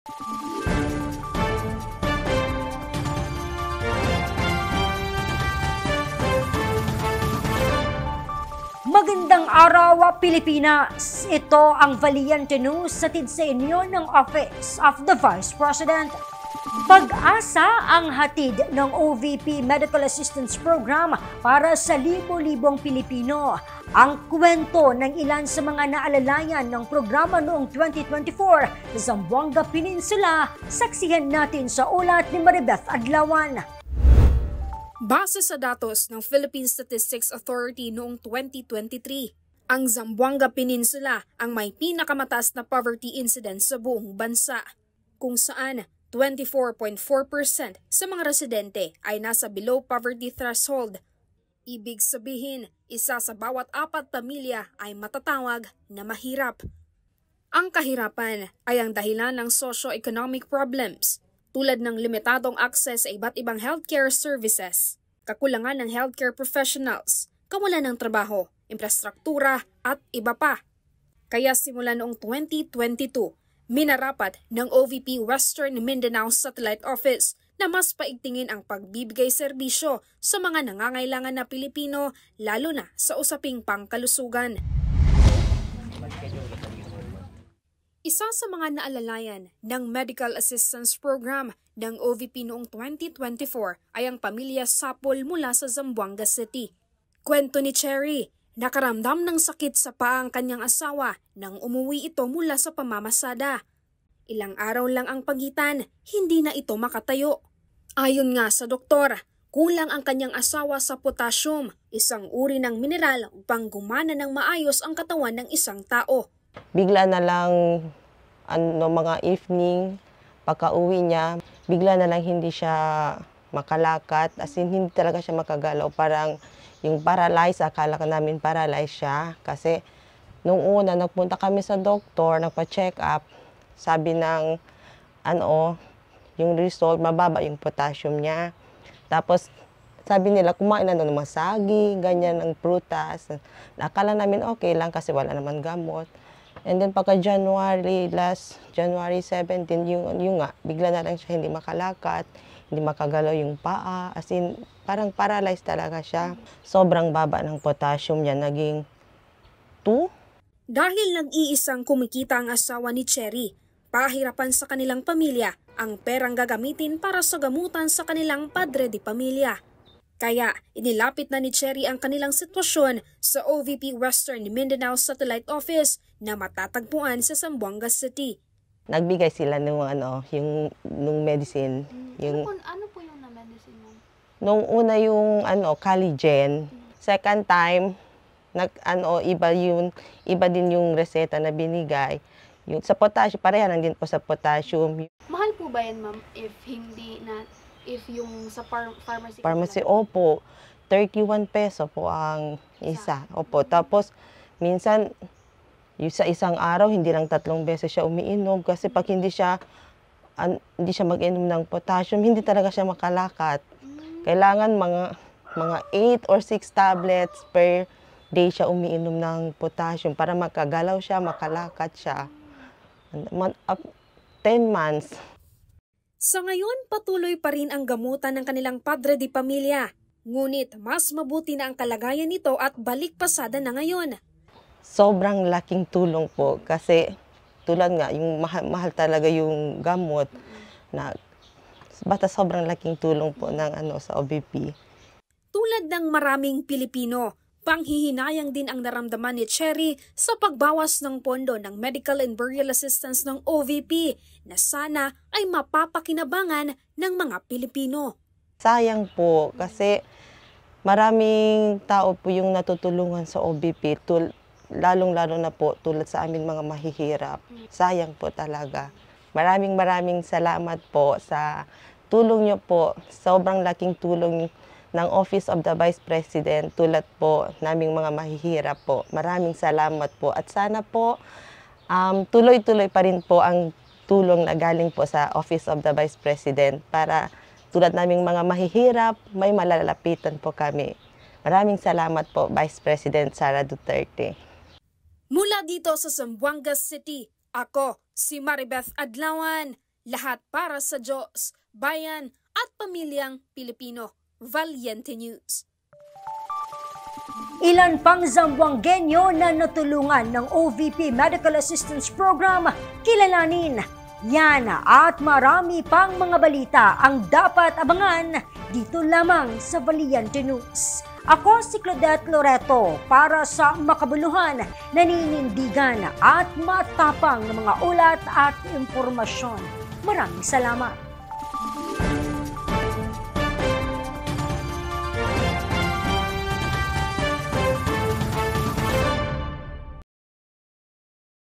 Magandang araw, Pilipinas! Ito ang Valiente News hatid sa inyo ng Office of the Vice President. Pag-asa ang hatid ng OVP Medical Assistance Program para sa libo-libong Pilipino. Ang kwento ng ilan sa mga naalalayan ng programa noong 2024 sa Zamboanga Peninsula, saksihan natin sa ulat ni Maribeth Adlawan. Base sa datos ng Philippine Statistics Authority noong 2023, ang Zamboanga Peninsula ang may pinakamataas na poverty incidence sa buong bansa, kung saan 24.4% sa mga residente ay nasa below poverty threshold. Ibig sabihin, isa sa bawat 4 pamilya ay matatawag na mahirap. Ang kahirapan ay ang dahilan ng socio-economic problems, tulad ng limitadong access sa iba't ibang healthcare services, kakulangan ng healthcare professionals, kawalan ng trabaho, infrastruktura at iba pa. Kaya simula noong 2022, minarapat ng OVP Western Mindanao Satellite Office na mas paigtingin ang pagbibigay serbisyo sa mga nangangailangan na Pilipino, lalo na sa usaping pangkalusugan. Isa sa mga naalalayan ng Medical Assistance Program ng OVP noong 2024 ay ang pamilya Sapol mula sa Zamboanga City. Kwento ni Cherry, nakaramdam ng sakit sa paa ang kanyang asawa nang umuwi ito mula sa pamamasada. Ilang araw lang ang pagitan, hindi na ito makatayo. Ayon nga sa doktor, kulang ang kanyang asawa sa potassium, isang uri ng mineral upang gumana ng maayos ang katawan ng isang tao. Bigla na lang, mga evening, pagka-uwi niya, bigla na lang hindi siya makalakad, as in hindi talaga siya makagalaw. Parang yung paralyzed, akala ka namin paralyzed siya. Kasi nung una, nagpunta kami sa doktor, nagpa-check up, sabi ng, yung result, mababa yung potassium niya. Tapos, sabi nila, kumain na ng mga saging, ganyan, ng prutas. Akala namin okay lang kasi wala naman gamot. And then pagka last January 17, yung nga, bigla na lang siya hindi makalakad, hindi makagalaw yung paa. As in, parang paralyzed talaga siya. Sobrang baba ng potassium niya, naging 2. Dahil nag-iisang kumikita ang asawa ni Cherry, pahirapan sa kanilang pamilya ang perang gagamitin para sa gamutan sa kanilang padre di pamilya. Kaya inilapit na ni Cherry ang kanilang sitwasyon sa OVP Western Mindanao Satellite Office na matatagpuan sa Zamboanga City. Nagbigay sila nung yung medicine. Ano po yung na-medicine mo? Nung una yung Caligen. Second time, iba din yung reseta na binigay. Yung sa potassium, pareha lang din po sa potassium. Mahal po ba yan, ma'am, if yung sa pharmacy? Pharmacy, opo. 31 peso po ang isa. Opo. Tapos, minsan, yung sa isang araw, hindi lang 3 beses siya umiinom. Kasi pag hindi siya mag-inom ng potassium, hindi talaga siya makalakad. Kailangan mga 8 or 6 tablets per day siya umiinom ng potassium para makagalaw siya, makalakad siya. 10 months. Sa ngayon, patuloy pa rin ang gamutan ng kanilang padre di pamilya. Ngunit mas mabuti na ang kalagayan nito at balik pasada na ngayon. Sobrang laking tulong po kasi tulad nga, yung mahal talaga yung gamot. Basta sobrang laking tulong po ng sa OVP. Tulad ng maraming Pilipino, panghihinayang din ang naramdaman ni Cherry sa pagbawas ng pondo ng Medical and Burial Assistance ng OVP na sana ay mapapakinabangan ng mga Pilipino. Sayang po kasi maraming tao po yung natutulungan sa OVP, lalong-lalo na po tulad sa amin mga mahihirap. Sayang po talaga. Maraming salamat po sa tulong nyo po. Sobrang laking tulong ng Office of the Vice President tulad po naming mga mahihirap po. Maraming salamat po at sana po tuloy-tuloy pa rin po ang tulong na galing po sa Office of the Vice President para tulad naming mga mahihirap, may malalapitan po kami. Maraming salamat po, Vice President Sara Duterte. Mula dito sa Zamboanga City, ako si Maribeth Adlawan Lahat para sa Diyos, bayan at pamilyang Pilipino. Valiente News. Ilan pang Zamboangueño na natulungan ng OVP Medical Assistance Program, kilalanin. Yan at marami pang mga balita ang dapat abangan dito lamang sa Valiente News. Ako si Claudette Loreto para sa makabuluhan, naninindigan at matapang ng mga ulat at impormasyon. Maraming salamat.